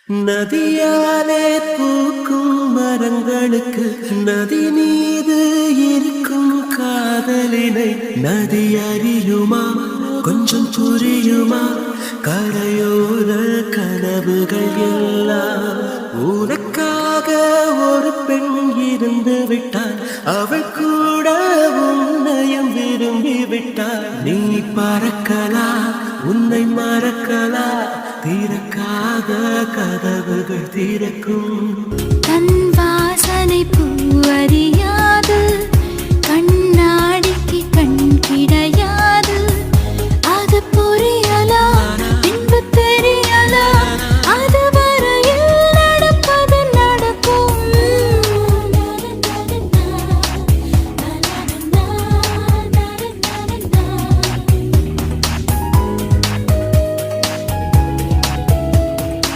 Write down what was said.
நதியாலே பூக்கும் மரங்களுக்கு நதி மீது இருக்கும் காதலினை நதி அறியுமா கொஞ்சம் புரியுமா கரையோர கனவுகள் எல்லாம் உனக்காக ஒரு பெண் இருந்து விட்டாள் அவள் கூட உன்னையும் விரும்பி விட்டாள் நீ பறக்கலாம் உன்னை மறக்கலாம் திறக்காத கதவுகள் திறக்கும் தன் வாசனை பூவரி